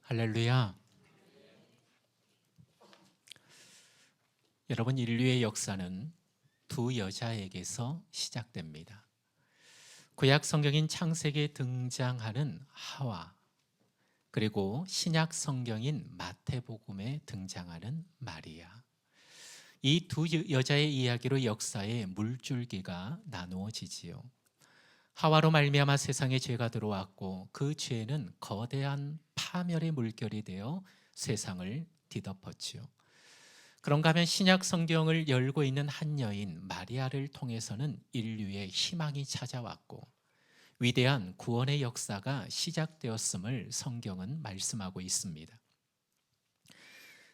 할렐루야. 여러분, 인류의 역사는 두 여자에게서 시작됩니다. 구약 성경인 창세기에 등장하는 하와, 그리고 신약 성경인 마태복음에 등장하는 마리아. 이 두 여자의 이야기로 역사의 물줄기가 나누어지지요. 하와로 말미암아 세상에 죄가 들어왔고 그 죄는 거대한 파멸의 물결이 되어 세상을 뒤덮었지요. 그런가 하면 신약 성경을 열고 있는 한 여인 마리아를 통해서는 인류의 희망이 찾아왔고 위대한 구원의 역사가 시작되었음을 성경은 말씀하고 있습니다.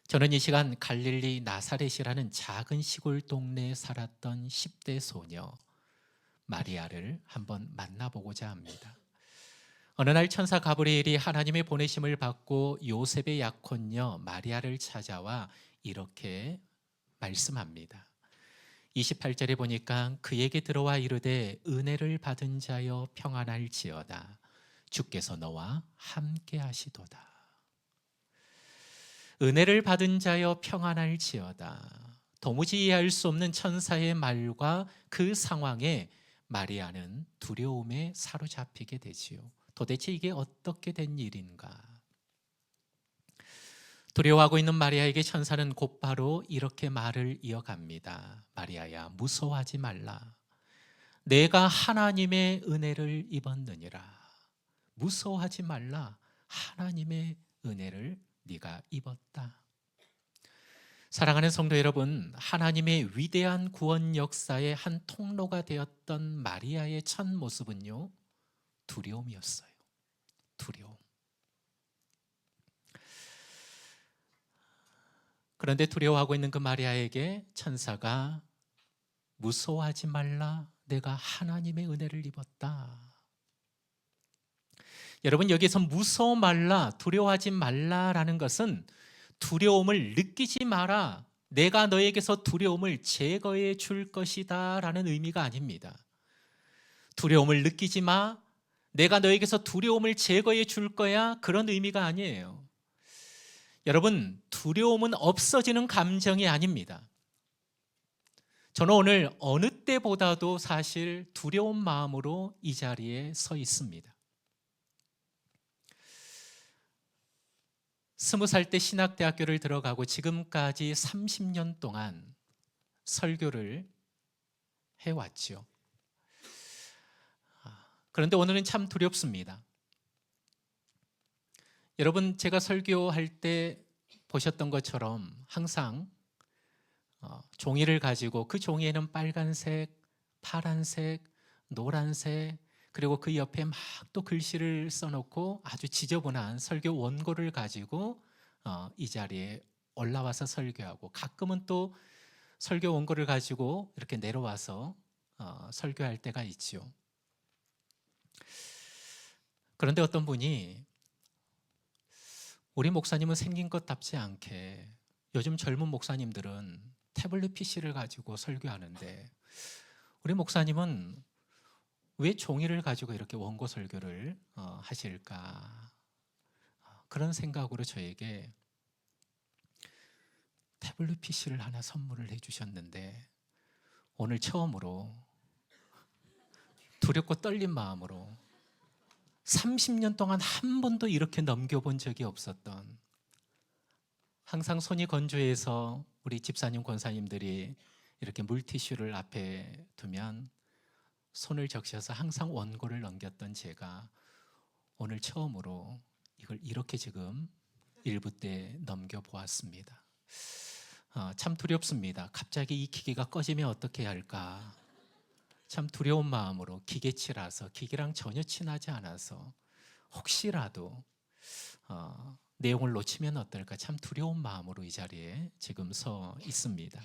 저는 이 시간 갈릴리 나사렛이라는 작은 시골 동네에 살았던 10대 소녀 마리아를 한번 만나보고자 합니다. 어느 날 천사 가브리엘이 하나님의 보내심을 받고 요셉의 약혼녀 마리아를 찾아와 이렇게 말씀합니다. 28절에 보니까 그에게 들어와 이르되 은혜를 받은 자여 평안할지어다. 주께서 너와 함께 하시도다. 은혜를 받은 자여 평안할지어다. 도무지 이해할 수 없는 천사의 말과 그 상황에 마리아는 두려움에 사로잡히게 되지요. 도대체 이게 어떻게 된 일인가? 두려워하고 있는 마리아에게 천사는 곧바로 이렇게 말을 이어갑니다. 마리아야, 무서워하지 말라. 내가 하나님의 은혜를 입었느니라. 무서워하지 말라. 하나님의 은혜를 네가 입었다. 사랑하는 성도 여러분, 하나님의 위대한 구원 역사의 한 통로가 되었던 마리아의 첫 모습은요, 두려움이었어요. 두려움. 그런데 두려워하고 있는 그 마리아에게 천사가 무서워하지 말라. 내가 하나님의 은혜를 입었다. 여러분, 여기서 무서워 말라, 두려워하지 말라라는 것은 두려움을 느끼지 마라. 내가 너에게서 두려움을 제거해 줄 것이다 라는 의미가 아닙니다. 두려움을 느끼지 마. 내가 너에게서 두려움을 제거해 줄 거야. 그런 의미가 아니에요. 여러분, 두려움은 없어지는 감정이 아닙니다. 저는 오늘 어느 때보다도 사실 두려운 마음으로 이 자리에 서 있습니다. 20살 때 신학대학교를 들어가고 지금까지 30년 동안 설교를 해왔죠. 그런데 오늘은 참 두렵습니다. 여러분, 제가 설교할 때 보셨던 것처럼 항상 종이를 가지고 그 종이에는 빨간색, 파란색, 노란색, 그리고 그 옆에 막 또 글씨를 써놓고 아주 지저분한 설교 원고를 가지고 이 자리에 올라와서 설교하고, 가끔은 또 설교 원고를 가지고 이렇게 내려와서 설교할 때가 있죠. 그런데 어떤 분이 우리 목사님은 생긴 것답지 않게 요즘 젊은 목사님들은 태블릿 PC를 가지고 설교하는데 우리 목사님은 왜 종이를 가지고 이렇게 원고 설교를 하실까? 그런 생각으로 저에게 태블릿 PC를 하나 선물을 해주셨는데 오늘 처음으로 두렵고 떨린 마음으로 30년 동안 한 번도 이렇게 넘겨본 적이 없었던, 항상 손이 건조해서 우리 집사님 권사님들이 이렇게 물티슈를 앞에 두면 손을 적셔서 항상 원고를 넘겼던 제가 오늘 처음으로 이걸 이렇게 지금 일부 때 넘겨보았습니다. 참 두렵습니다. 갑자기 이 기계가 꺼지면 어떻게 해야 할까? 참 두려운 마음으로, 기계치라서, 기계랑 전혀 친하지 않아서 혹시라도 내용을 놓치면 어떨까? 참 두려운 마음으로 이 자리에 지금 서 있습니다.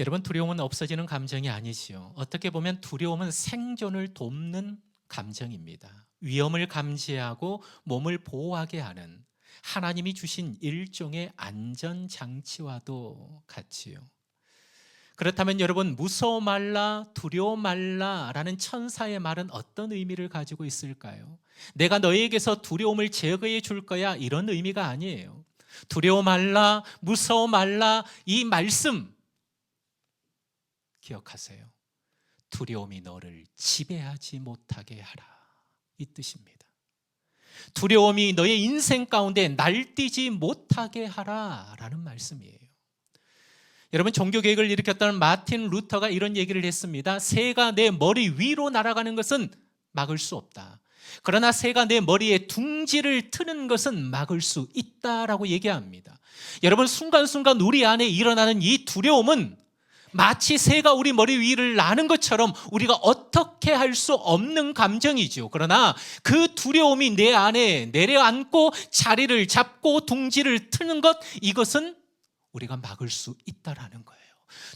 여러분, 두려움은 없어지는 감정이 아니지요. 어떻게 보면 두려움은 생존을 돕는 감정입니다. 위험을 감지하고 몸을 보호하게 하는 하나님이 주신 일종의 안전장치와도 같지요. 그렇다면 여러분, 무서워 말라, 두려워 말라 라는 천사의 말은 어떤 의미를 가지고 있을까요? 내가 너에게서 두려움을 제거해 줄 거야, 이런 의미가 아니에요. 두려워 말라, 무서워 말라, 이 말씀 기억하세요. 두려움이 너를 지배하지 못하게 하라, 이 뜻입니다. 두려움이 너의 인생 가운데 날뛰지 못하게 하라 라는 말씀이에요. 여러분, 종교개혁을 일으켰던 마틴 루터가 이런 얘기를 했습니다. 새가 내 머리 위로 날아가는 것은 막을 수 없다. 그러나 새가 내 머리에 둥지를 트는 것은 막을 수 있다라고 얘기합니다. 여러분, 순간순간 우리 안에 일어나는 이 두려움은 마치 새가 우리 머리 위를 나는 것처럼 우리가 어떻게 할 수 없는 감정이죠. 그러나 그 두려움이 내 안에 내려앉고 자리를 잡고 둥지를 트는 것, 이것은 우리가 막을 수 있다라는 거예요.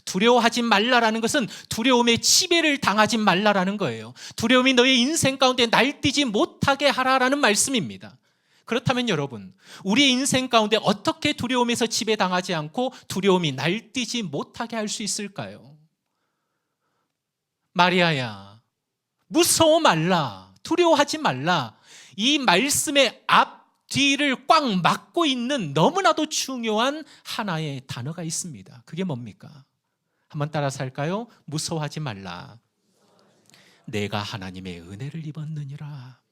두려워하지 말라라는 것은 두려움의 지배를 당하지 말라라는 거예요. 두려움이 너의 인생 가운데 날뛰지 못하게 하라라는 말씀입니다. 그렇다면 여러분, 우리의 인생 가운데 어떻게 두려움에서 지배당하지 않고 두려움이 날뛰지 못하게 할 수 있을까요? 마리아야, 무서워 말라, 두려워하지 말라, 이 말씀의 앞 뒤를 꽉 막고 있는 너무나도 중요한 하나의 단어가 있습니다. 그게 뭡니까? 한번 따라서 할까요? 무서워하지 말라, 내가 하나님의 은혜를 입었느니라.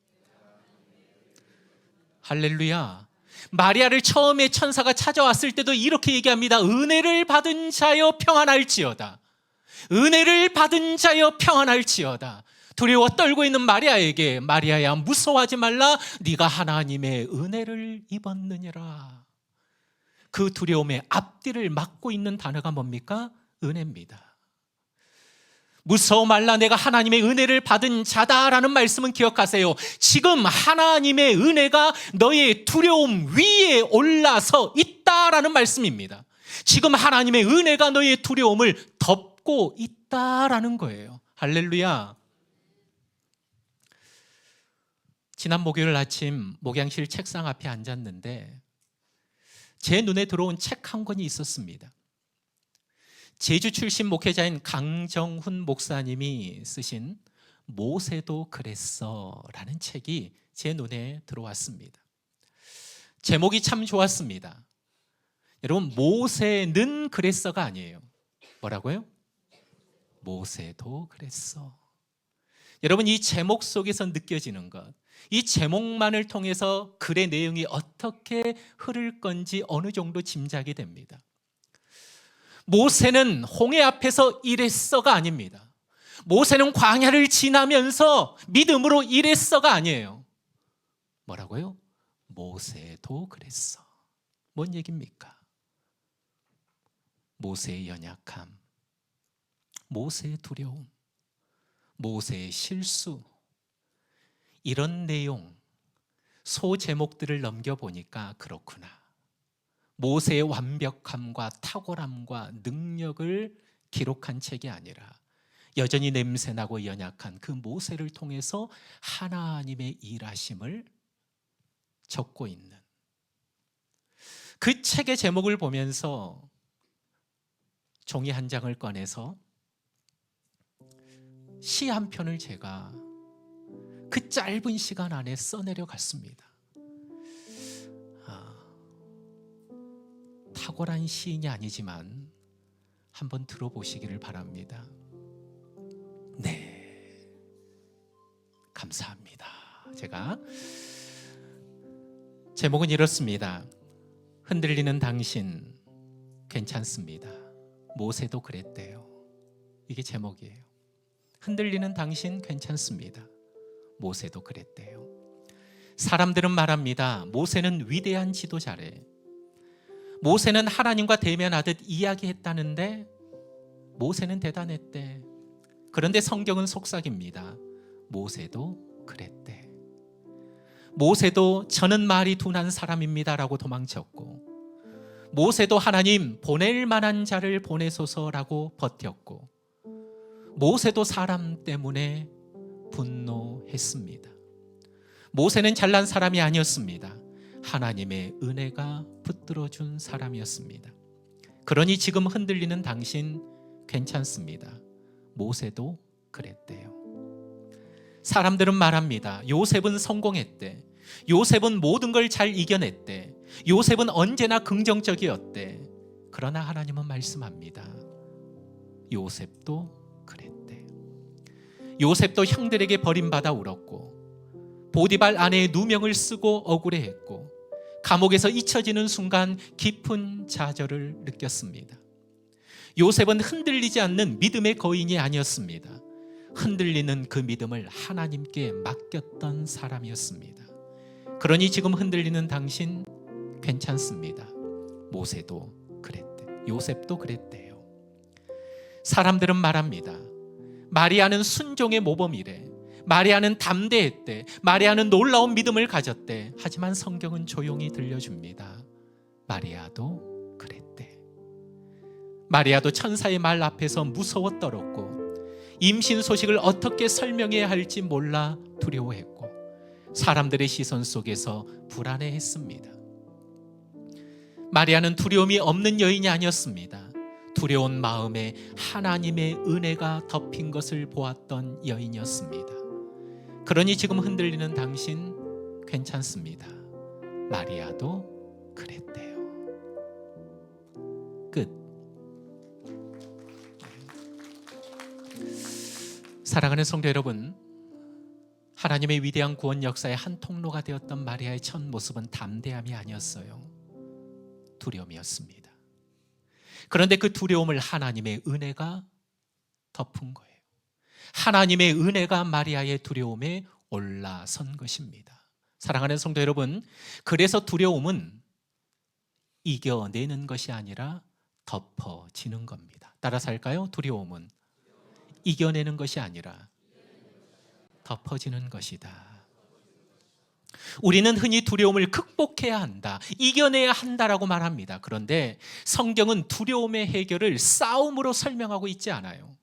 할렐루야. 마리아를 처음에 천사가 찾아왔을 때도 이렇게 얘기합니다. 은혜를 받은 자여 평안할지어다. 은혜를 받은 자여 평안할지어다. 두려워 떨고 있는 마리아에게, 마리아야 무서워하지 말라, 네가 하나님의 은혜를 입었느니라. 그 두려움의 앞뒤를 막고 있는 단어가 뭡니까? 은혜입니다. 무서워 말라, 내가 하나님의 은혜를 받은 자다라는 말씀은 기억하세요. 지금 하나님의 은혜가 너의 두려움 위에 올라서 있다라는 말씀입니다. 지금 하나님의 은혜가 너의 두려움을 덮고 있다라는 거예요. 할렐루야. 지난 목요일 아침 목양실 책상 앞에 앉았는데 제 눈에 들어온 책 한 권이 있었습니다. 제주 출신 목회자인 강정훈 목사님이 쓰신 모세도 그랬어 라는 책이 제 눈에 들어왔습니다. 제목이 참 좋았습니다. 여러분, 모세는 그랬어가 아니에요. 뭐라고요? 모세도 그랬어. 여러분, 이 제목 속에서 느껴지는 것, 이 제목만을 통해서 글의 내용이 어떻게 흐를 건지 어느 정도 짐작이 됩니다. 모세는 홍해 앞에서 이랬어가 아닙니다. 모세는 광야를 지나면서 믿음으로 이랬어가 아니에요. 뭐라고요? 모세도 그랬어. 뭔 얘기입니까? 모세의 연약함, 모세의 두려움, 모세의 실수, 이런 내용, 소제목들을 넘겨보니까 그렇구나. 모세의 완벽함과 탁월함과 능력을 기록한 책이 아니라 여전히 냄새나고 연약한 그 모세를 통해서 하나님의 일하심을 적고 있는 그 책의 제목을 보면서 종이 한 장을 꺼내서 시 한 편을 제가 그 짧은 시간 안에 써내려 갔습니다. 탁월한 시인이 아니지만 한번 들어보시기를 바랍니다. 네, 감사합니다. 제가 제목은 이렇습니다. 흔들리는 당신 괜찮습니다. 모세도 그랬대요. 이게 제목이에요. 흔들리는 당신 괜찮습니다. 모세도 그랬대요. 사람들은 말합니다. 모세는 위대한 지도자래. 모세는 하나님과 대면하듯 이야기했다는데 모세는 대단했대. 그런데 성경은 속삭입니다. 모세도 그랬대. 모세도 저는 말이 둔한 사람입니다라고 도망쳤고, 모세도 하나님 보낼 만한 자를 보내소서라고 버텼고, 모세도 사람 때문에 분노했습니다. 모세는 잘난 사람이 아니었습니다. 하나님의 은혜가 붙들어준 사람이었습니다. 그러니 지금 흔들리는 당신 괜찮습니다. 모세도 그랬대요. 사람들은 말합니다. 요셉은 성공했대. 요셉은 모든 걸 잘 이겨냈대. 요셉은 언제나 긍정적이었대. 그러나 하나님은 말씀합니다. 요셉도 그랬대. 요셉도 형들에게 버림받아 울었고, 보디발 아내의 누명을 쓰고 억울해했고, 감옥에서 잊혀지는 순간 깊은 좌절을 느꼈습니다. 요셉은 흔들리지 않는 믿음의 거인이 아니었습니다. 흔들리는 그 믿음을 하나님께 맡겼던 사람이었습니다. 그러니 지금 흔들리는 당신 괜찮습니다. 모세도 그랬대. 요셉도 그랬대요. 사람들은 말합니다. 마리아는 순종의 모범이래. 마리아는 담대했대. 마리아는 놀라운 믿음을 가졌대. 하지만 성경은 조용히 들려줍니다. 마리아도 그랬대. 마리아도 천사의 말 앞에서 무서워 떨었고, 임신 소식을 어떻게 설명해야 할지 몰라 두려워했고, 사람들의 시선 속에서 불안해했습니다. 마리아는 두려움이 없는 여인이 아니었습니다. 두려운 마음에 하나님의 은혜가 덮인 것을 보았던 여인이었습니다. 그러니 지금 흔들리는 당신 괜찮습니다. 마리아도 그랬대요. 끝. 사랑하는 성도 여러분, 하나님의 위대한 구원 역사의 한 통로가 되었던 마리아의 첫 모습은 담대함이 아니었어요. 두려움이었습니다. 그런데 그 두려움을 하나님의 은혜가 덮은 거예요. 하나님의 은혜가 마리아의 두려움에 올라선 것입니다. 사랑하는 성도 여러분, 그래서 두려움은 이겨내는 것이 아니라 덮어지는 겁니다. 따라서 할까요? 두려움은 이겨내는 것이 아니라 덮어지는 것이다. 우리는 흔히 두려움을 극복해야 한다, 이겨내야 한다라고 말합니다. 그런데 성경은 두려움의 해결을 싸움으로 설명하고 있지 않아요.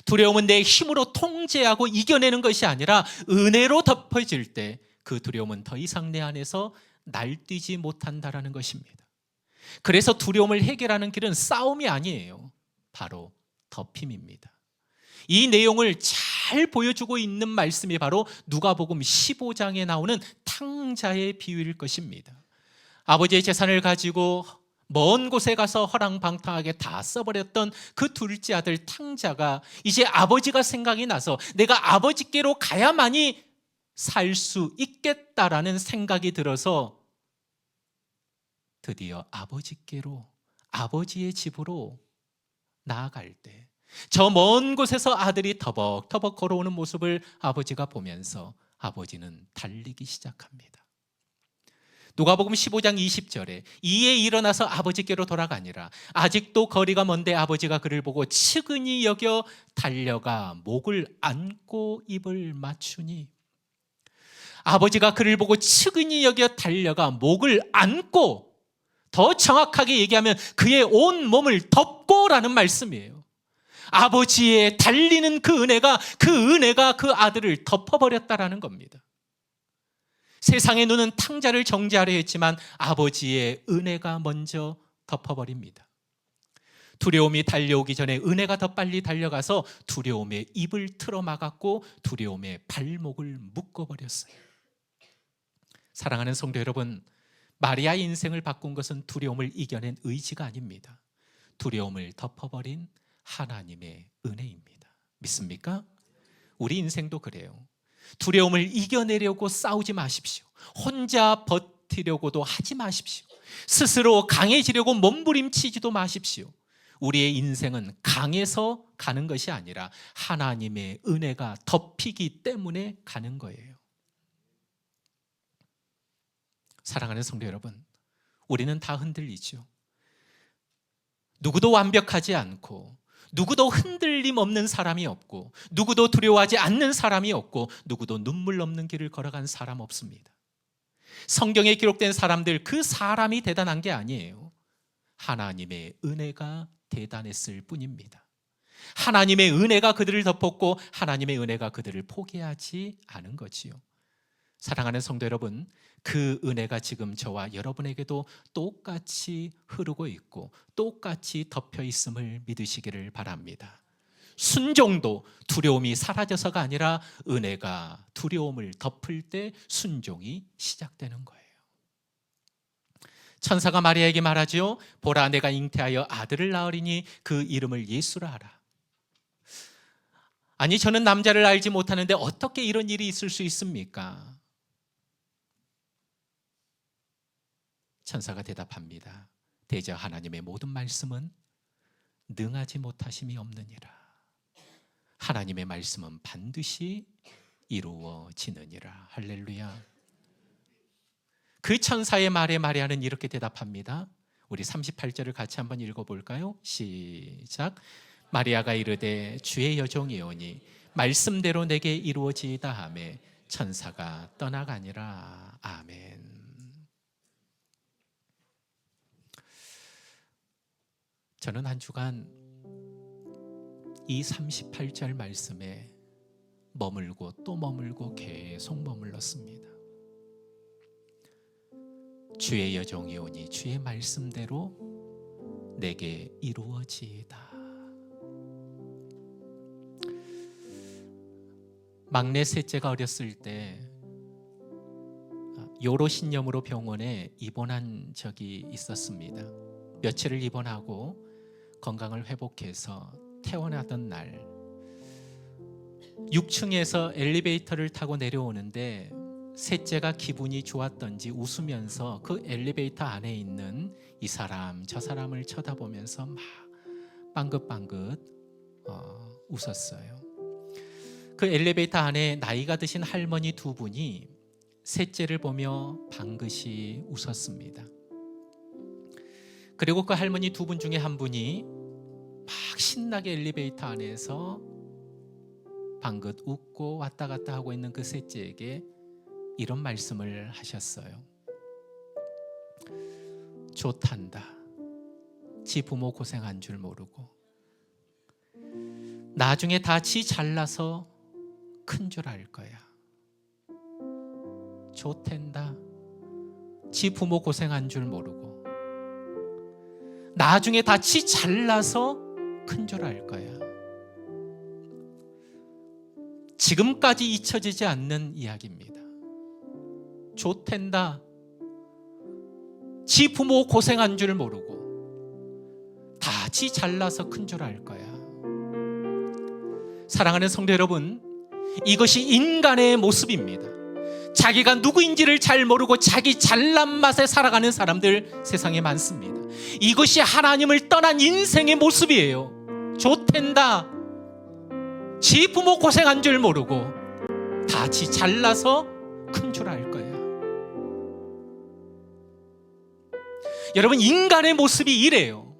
두려움은 내 힘으로 통제하고 이겨내는 것이 아니라 은혜로 덮어질 때 그 두려움은 더 이상 내 안에서 날뛰지 못한다라는 것입니다. 그래서 두려움을 해결하는 길은 싸움이 아니에요. 바로 덮임입니다. 이 내용을 잘 보여주고 있는 말씀이 바로 누가복음 15장에 나오는 탕자의 비유일 것입니다. 아버지의 재산을 가지고 먼 곳에 가서 허랑방탕하게 다 써버렸던 그 둘째 아들 탕자가 이제 아버지가 생각이 나서 내가 아버지께로 가야만이 살 수 있겠다라는 생각이 들어서 드디어 아버지께로, 아버지의 집으로 나아갈 때 저 먼 곳에서 아들이 터벅터벅 걸어오는 모습을 아버지가 보면서 아버지는 달리기 시작합니다. 누가복음 15장 20절에 이에 일어나서 아버지께로 돌아가니라. 아직도 거리가 먼데 아버지가 그를 보고 측은히 여겨 달려가 목을 안고 입을 맞추니, 아버지가 그를 보고 측은히 여겨 달려가 목을 안고, 더 정확하게 얘기하면 그의 온 몸을 덮고라는 말씀이에요. 아버지의 달리는 그 은혜가 그 아들을 덮어버렸다라는 겁니다. 세상의 눈은 탕자를 정죄하려 했지만 아버지의 은혜가 먼저 덮어버립니다. 두려움이 달려오기 전에 은혜가 더 빨리 달려가서 두려움의 입을 틀어막았고 두려움의 발목을 묶어버렸어요. 사랑하는 성도 여러분, 마리아의 인생을 바꾼 것은 두려움을 이겨낸 의지가 아닙니다. 두려움을 덮어버린 하나님의 은혜입니다. 믿습니까? 우리 인생도 그래요. 두려움을 이겨내려고 싸우지 마십시오. 혼자 버티려고도 하지 마십시오. 스스로 강해지려고 몸부림치지도 마십시오. 우리의 인생은 강해서 가는 것이 아니라 하나님의 은혜가 덮이기 때문에 가는 거예요. 사랑하는 성도 여러분, 우리는 다 흔들리죠. 누구도 완벽하지 않고, 누구도 흔들림 없는 사람이 없고, 누구도 두려워하지 않는 사람이 없고, 누구도 눈물 없는 길을 걸어간 사람 없습니다. 성경에 기록된 사람들, 그 사람이 대단한 게 아니에요. 하나님의 은혜가 대단했을 뿐입니다. 하나님의 은혜가 그들을 덮었고 하나님의 은혜가 그들을 포기하지 않은 거지요. 사랑하는 성도 여러분, 그 은혜가 지금 저와 여러분에게도 똑같이 흐르고 있고 똑같이 덮여 있음을 믿으시기를 바랍니다. 순종도 두려움이 사라져서가 아니라 은혜가 두려움을 덮을 때 순종이 시작되는 거예요. 천사가 마리아에게 말하지요. 보라, 내가 잉태하여 아들을 낳으리니 그 이름을 예수라 하라. 아니, 저는 남자를 알지 못하는데 어떻게 이런 일이 있을 수 있습니까? 천사가 대답합니다. 대저 하나님의 모든 말씀은 능하지 못하심이 없느니라. 하나님의 말씀은 반드시 이루어지느니라. 할렐루야. 그 천사의 말에 마리아는 이렇게 대답합니다. 우리 38절을 같이 한번 읽어볼까요? 시작. 마리아가 이르되 주의 여종이오니 말씀대로 내게 이루어지이다 하매 천사가 떠나가니라. 아멘. 저는 한 주간 이 38절 말씀에 머물고 또 머물고 계속 머물렀습니다. 주의 여종이오니 주의 말씀대로 내게 이루어지이다. 막내 셋째가 어렸을 때 요로신염으로 병원에 입원한 적이 있었습니다. 며칠을 입원하고 건강을 회복해서 퇴원하던 날 6층에서 엘리베이터를 타고 내려오는데 셋째가 기분이 좋았던지 웃으면서 그 엘리베이터 안에 있는 이 사람 저 사람을 쳐다보면서 막 빵긋빵긋 웃었어요. 그 엘리베이터 안에 나이가 드신 할머니 두 분이 셋째를 보며 방긋이 웃었습니다. 그리고 그 할머니 두 분 중에 한 분이 막 신나게 엘리베이터 안에서 방긋 웃고 왔다 갔다 하고 있는 그 셋째에게 이런 말씀을 하셨어요. 좋단다. 지 부모 고생한 줄 모르고 나중에 다 지 잘나서 큰 줄 알 거야. 좋텐다. 지 부모 고생한 줄 모르고 나중에 다 지 잘나서 큰 줄 알 거야. 지금까지 잊혀지지 않는 이야기입니다. 좋텐다. 지 부모 고생한 줄 모르고 다 지 잘나서 큰 줄 알 거야. 사랑하는 성도 여러분, 이것이 인간의 모습입니다. 자기가 누구인지를 잘 모르고 자기 잘난 맛에 살아가는 사람들 세상에 많습니다. 이것이 하나님을 떠난 인생의 모습이에요. 좋텐다. 지 부모 고생한 줄 모르고 다 지 잘나서 큰 줄 알 거야. 여러분, 인간의 모습이 이래요.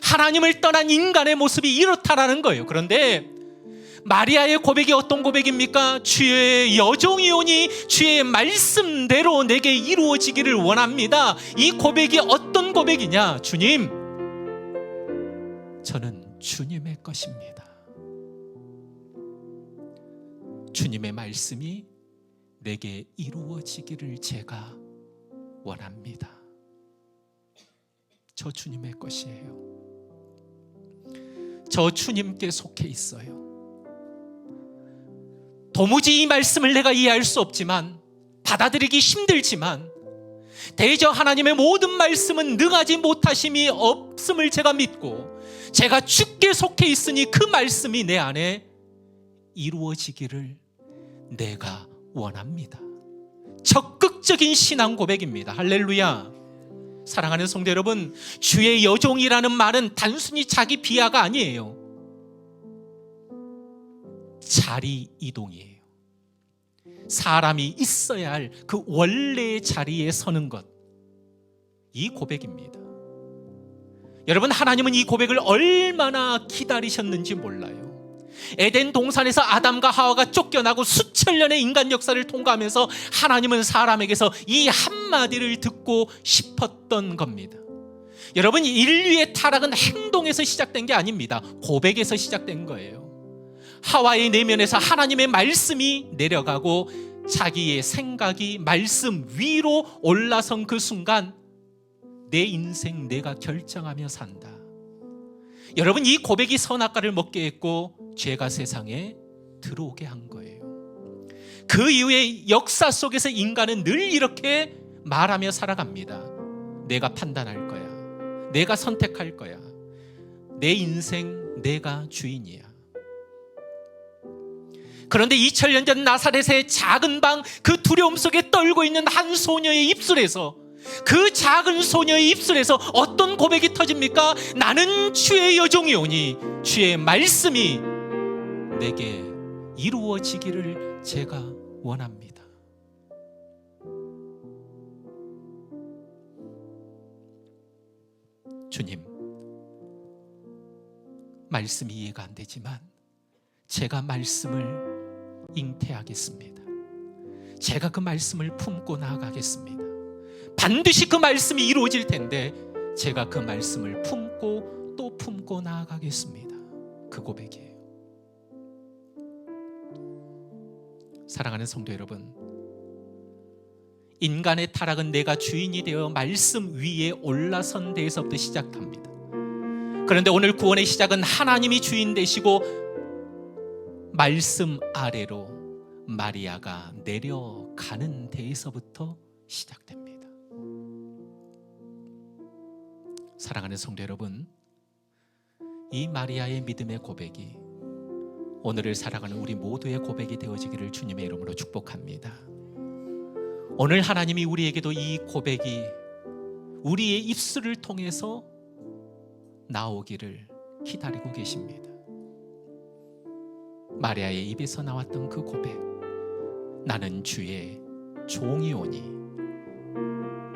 하나님을 떠난 인간의 모습이 이렇다라는 거예요. 그런데 마리아의 고백이 어떤 고백입니까? 주의 여종이오니 주의 말씀대로 내게 이루어지기를 원합니다. 이 고백이 어떤 고백이냐? 주님, 저는 주님의 것입니다. 주님의 말씀이 내게 이루어지기를 제가 원합니다. 저 주님의 것이에요. 저 주님께 속해 있어요. 도무지 이 말씀을 내가 이해할 수 없지만, 받아들이기 힘들지만, 대저 하나님의 모든 말씀은 능하지 못하심이 없음을 제가 믿고 제가 주께 속해 있으니 그 말씀이 내 안에 이루어지기를 내가 원합니다. 적극적인 신앙 고백입니다. 할렐루야. 사랑하는 성도 여러분, 주의 여종이라는 말은 단순히 자기 비하가 아니에요. 자리 이동이에요. 사람이 있어야 할 그 원래의 자리에 서는 것, 이 고백입니다. 여러분, 하나님은 이 고백을 얼마나 기다리셨는지 몰라요. 에덴 동산에서 아담과 하와가 쫓겨나고 수천 년의 인간 역사를 통과하면서 하나님은 사람에게서 이 한마디를 듣고 싶었던 겁니다. 여러분, 인류의 타락은 행동에서 시작된 게 아닙니다. 고백에서 시작된 거예요. 하와의 내면에서 하나님의 말씀이 내려가고 자기의 생각이 말씀 위로 올라선 그 순간 내 인생 내가 결정하며 산다. 여러분, 이 고백이 선악과를 먹게 했고 죄가 세상에 들어오게 한 거예요. 그 이후에 역사 속에서 인간은 늘 이렇게 말하며 살아갑니다. 내가 판단할 거야. 내가 선택할 거야. 내 인생 내가 주인이야. 그런데 2000년 전 나사렛의 작은 방, 그 두려움 속에 떨고 있는 한 소녀의 입술에서, 그 작은 소녀의 입술에서 어떤 고백이 터집니까? 나는 주의 여종이오니 주의 말씀이 내게 이루어지기를 제가 원합니다. 주님, 말씀이 이해가 안 되지만 제가 말씀을 잉태하겠습니다. 제가 그 말씀을 품고 나아가겠습니다. 반드시 그 말씀이 이루어질 텐데 제가 그 말씀을 품고 또 품고 나아가겠습니다. 그 고백이에요. 사랑하는 성도 여러분, 인간의 타락은 내가 주인이 되어 말씀 위에 올라선 데에서부터 시작합니다. 그런데 오늘 구원의 시작은 하나님이 주인 되시고 말씀 아래로 마리아가 내려가는 데에서부터 시작됩니다. 사랑하는 성도 여러분, 이 마리아의 믿음의 고백이 오늘을 살아가는 우리 모두의 고백이 되어지기를 주님의 이름으로 축복합니다. 오늘 하나님이 우리에게도 이 고백이 우리의 입술을 통해서 나오기를 기다리고 계십니다. 마리아의 입에서 나왔던 그 고백, 나는 주의 종이오니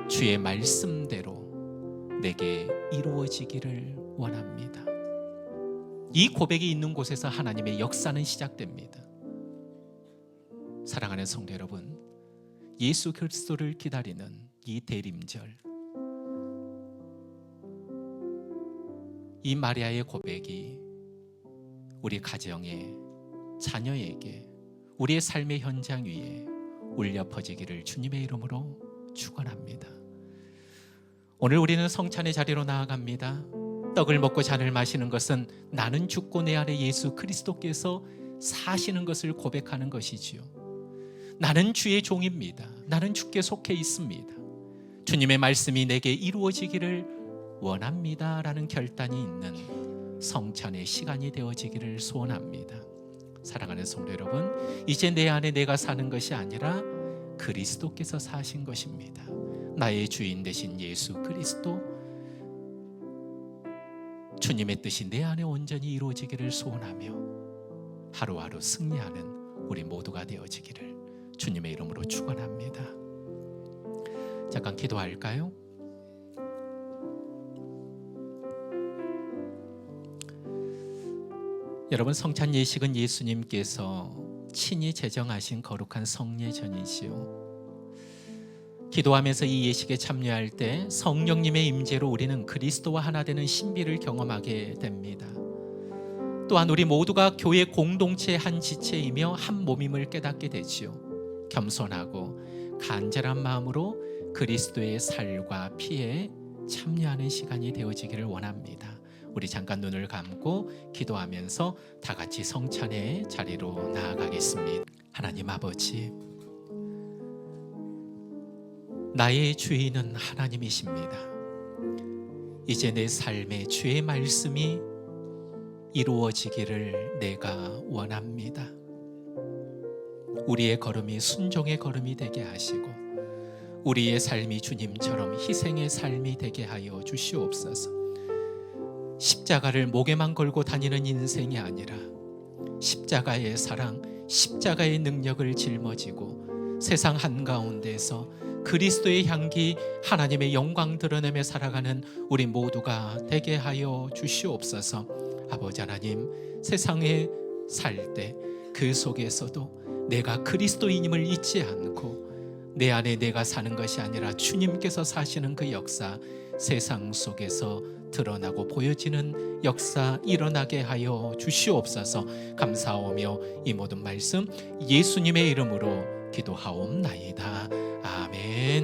주의 말씀대로 내게 이루어지기를 원합니다. 이 고백이 있는 곳에서 하나님의 역사는 시작됩니다. 사랑하는 성도 여러분, 예수 그리스도를 기다리는 이 대림절, 이 마리아의 고백이 우리 가정에, 자녀에게, 우리의 삶의 현장 위에 울려 퍼지기를 주님의 이름으로 축원합니다. 오늘 우리는 성찬의 자리로 나아갑니다. 떡을 먹고 잔을 마시는 것은 나는 죽고 내 안에 예수 그리스도께서 사시는 것을 고백하는 것이지요. 나는 주의 종입니다. 나는 주께 속해 있습니다. 주님의 말씀이 내게 이루어지기를 원합니다 라는 결단이 있는 성찬의 시간이 되어지기를 소원합니다. 사랑하는 성도 여러분, 이제 내 안에 내가 사는 것이 아니라 그리스도께서 사신 것입니다. 나의 주인 되신 예수 그리스도, 주님의 뜻이 내 안에 온전히 이루어지기를 소원하며 하루하루 승리하는 우리 모두가 되어지기를 주님의 이름으로 축원합니다. 잠깐 기도할까요? 여러분, 성찬 예식은 예수님께서 친히 제정하신 거룩한 성례전이지요. 기도하면서 이 예식에 참여할 때 성령님의 임재로 우리는 그리스도와 하나 되는 신비를 경험하게 됩니다. 또한 우리 모두가 교회 공동체의 한 지체이며 한 몸임을 깨닫게 되지요. 겸손하고 간절한 마음으로 그리스도의 살과 피에 참여하는 시간이 되어지기를 원합니다. 우리 잠깐 눈을 감고 기도하면서 다 같이 성찬의 자리로 나아가겠습니다. 하나님 아버지, 나의 주인은 하나님이십니다. 이제 내 삶에 주의 말씀이 이루어지기를 내가 원합니다. 우리의 걸음이 순종의 걸음이 되게 하시고 우리의 삶이 주님처럼 희생의 삶이 되게 하여 주시옵소서. 십자가를 목에만 걸고 다니는 인생이 아니라 십자가의 사랑, 십자가의 능력을 짊어지고 세상 한가운데서 그리스도의 향기, 하나님의 영광 드러내며 살아가는 우리 모두가 되게 하여 주시옵소서. 아버지 하나님, 세상에 살 때 그 속에서도 내가 그리스도인임을 잊지 않고 내 안에 내가 사는 것이 아니라 주님께서 사시는 그 역사, 세상 속에서 드러나고 보여지는 역사 일어나게 하여 주시옵소서. 감사하며 이 모든 말씀 예수님의 이름으로 기도하옵나이다. 아멘.